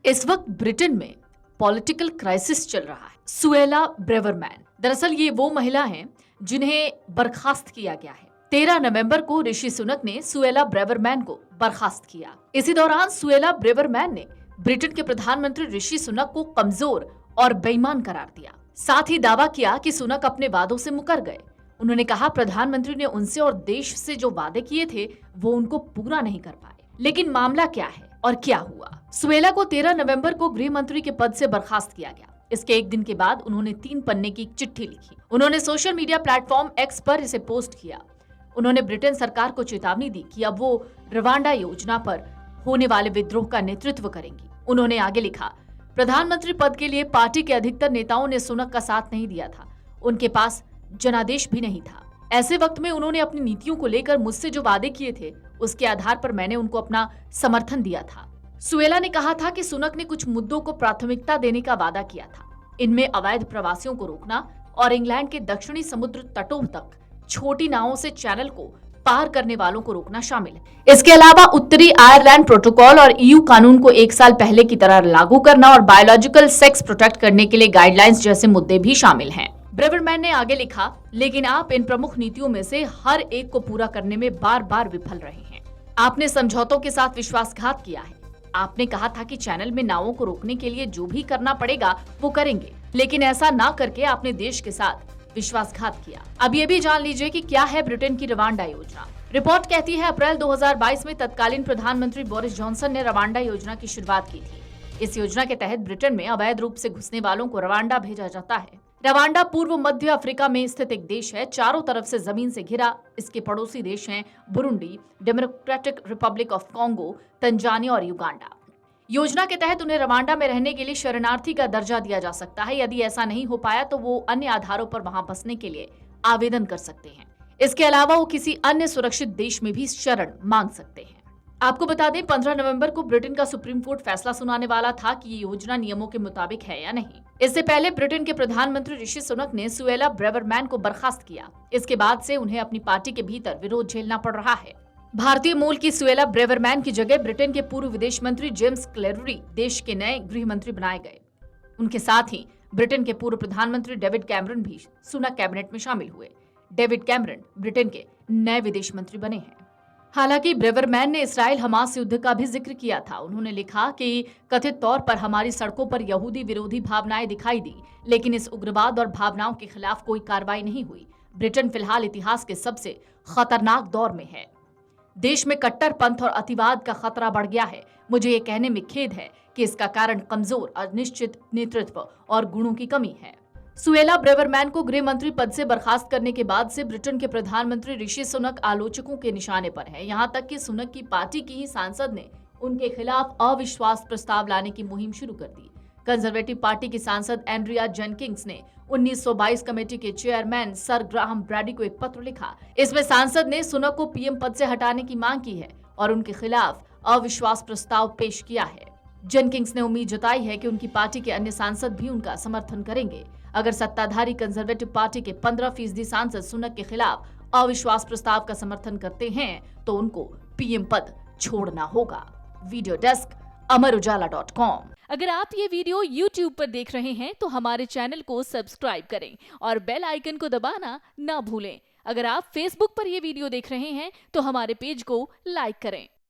इस वक्त ब्रिटेन में पॉलिटिकल क्राइसिस चल रहा है। सुएला ब्रेवरमैन, दरअसल ये वो महिला हैं जिन्हें बर्खास्त किया गया है। 13 नवंबर को ऋषि सुनक ने सुएला ब्रेवरमैन को बर्खास्त किया। इसी दौरान सुएला ब्रेवरमैन ने ब्रिटेन के प्रधानमंत्री ऋषि सुनक को कमजोर और बेईमान करार दिया। साथ ही दावा किया कि सुनक अपने वादों से मुकर गए। उन्होंने कहा प्रधानमंत्री ने उनसे और देश से जो वादे किए थे वो उनको पूरा नहीं कर पाए। लेकिन मामला क्या है और क्या हुआ? सुएला को 13 नवंबर को गृह मंत्री के पद से बर्खास्त किया गया। इसके एक दिन के बाद उन्होंने 3 पन्ने की एक चिट्ठी लिखी। उन्होंने सोशल मीडिया प्लेटफॉर्म एक्स पर इसे पोस्ट किया। उन्होंने ब्रिटेन सरकार को चेतावनी दी कि अब वो रवांडा योजना पर होने वाले विद्रोह का नेतृत्व करेंगी। उन्होंने आगे लिखा, प्रधानमंत्री पद के लिए पार्टी के अधिकतर नेताओं ने सुनक का साथ नहीं दिया था। उनके पास जनादेश भी नहीं था। ऐसे वक्त में उन्होंने अपनी नीतियों को लेकर मुझसे जो वादे किए थे उसके आधार पर मैंने उनको अपना समर्थन दिया था। सुएला ने कहा था कि सुनक ने कुछ मुद्दों को प्राथमिकता देने का वादा किया था। इनमें अवैध प्रवासियों को रोकना और इंग्लैंड के दक्षिणी समुद्र तटों तक छोटी नावों से चैनल को पार करने वालों को रोकना शामिल है। इसके अलावा उत्तरी आयरलैंड प्रोटोकॉल और ईयू कानून को 1 साल पहले की तरह लागू करना और बायोलॉजिकल सेक्स प्रोटेक्ट करने के लिए गाइडलाइंस जैसे मुद्दे भी शामिल हैं। ब्रेवरमैन ने आगे लिखा, लेकिन आप इन प्रमुख नीतियों में से हर एक को पूरा करने में बार बार विफल रहे हैं। आपने समझौतों के साथ विश्वासघात किया है। आपने कहा था कि चैनल में नावों को रोकने के लिए जो भी करना पड़ेगा वो करेंगे, लेकिन ऐसा ना करके आपने देश के साथ विश्वासघात किया। अब ये भी जान लीजिए कि क्या है ब्रिटेन की रवांडा योजना। रिपोर्ट कहती है अप्रैल 2022 में तत्कालीन प्रधानमंत्री बोरिस जॉनसन ने रवांडा योजना की शुरुआत की थी। इस योजना के तहत ब्रिटेन में अवैध रूप से घुसने वालों को रवांडा भेजा जाता है। रवांडा पूर्व मध्य अफ्रीका में स्थित एक देश है, चारों तरफ से जमीन से घिरा। इसके पड़ोसी देश हैं Burundi, democratic Republic of Congo, Tanzania और युगांडा। योजना के तहत उन्हें रवांडा में रहने के लिए शरणार्थी का दर्जा दिया जा सकता है। यदि ऐसा नहीं हो पाया तो वो अन्य आधारों पर वहां बसने के लिए आवेदन कर सकते हैं। इसके अलावा वो किसी अन्य सुरक्षित देश में भी शरण मांग सकते हैं। आपको बता दें 15 नवंबर को ब्रिटेन का सुप्रीम कोर्ट फैसला सुनाने वाला था कि ये योजना नियमों के मुताबिक है या नहीं। इससे पहले ब्रिटेन के प्रधानमंत्री ऋषि सुनक ने सुएला ब्रेवरमैन को बर्खास्त किया। इसके बाद से उन्हें अपनी पार्टी के भीतर विरोध झेलना पड़ रहा है। भारतीय मूल की सुएला ब्रेवरमैन की जगह ब्रिटेन के पूर्व विदेश मंत्री जेम्स क्लेरी देश के नए गृह मंत्री बनाए गए। उनके साथ ही ब्रिटेन के पूर्व प्रधानमंत्री डेविड कैमरन भी सुनक कैबिनेट में शामिल हुए। डेविड कैमरन ब्रिटेन के नए विदेश मंत्री बने हैं। हालांकि ब्रेवरमैन ने इस्राइल हमास युद्ध का भी जिक्र किया था। उन्होंने लिखा कि कथित तौर पर हमारी सड़कों पर यहूदी विरोधी भावनाएं दिखाई दी, लेकिन इस उग्रवाद और भावनाओं के खिलाफ कोई कार्रवाई नहीं हुई। ब्रिटेन फिलहाल इतिहास के सबसे खतरनाक दौर में है। देश में कट्टरपंथ और अतिवाद का खतरा बढ़ गया है। मुझे ये कहने में खेद है कि इसका कारण कमजोर, अनिश्चित नेतृत्व और गुणों की कमी है। सुएला ब्रेवरमैन को गृह मंत्री पद से बर्खास्त करने के बाद से ब्रिटेन के प्रधानमंत्री ऋषि सुनक आलोचकों के निशाने पर है। यहाँ तक कि सुनक की पार्टी की ही सांसद ने उनके खिलाफ अविश्वास प्रस्ताव लाने की मुहिम शुरू कर दी। कंजर्वेटिव पार्टी की सांसद एंड्रिया जेनकिंग्स ने 1922 कमेटी के चेयरमैन सर ग्राहम ब्रैडी को एक पत्र लिखा। इसमें सांसद ने सुनक को पीएम पद से हटाने की मांग की है और उनके खिलाफ अविश्वास प्रस्ताव पेश किया है। जेनकिंग्स ने उम्मीद जताई है कि उनकी पार्टी के अन्य सांसद भी उनका समर्थन करेंगे। अगर सत्ताधारी कंजर्वेटिव पार्टी के 15% सांसद सुनक के खिलाफ अविश्वास प्रस्ताव का समर्थन करते हैं तो उनको पीएम पद छोड़ना होगा। वीडियो डेस्क अमरुजाला.com। अगर आप ये वीडियो YouTube पर देख रहे हैं तो हमारे चैनल को सब्सक्राइब करें और बेल आइकन को दबाना ना भूलें। अगर आप Facebook पर ये वीडियो देख रहे हैं तो हमारे पेज को लाइक करें।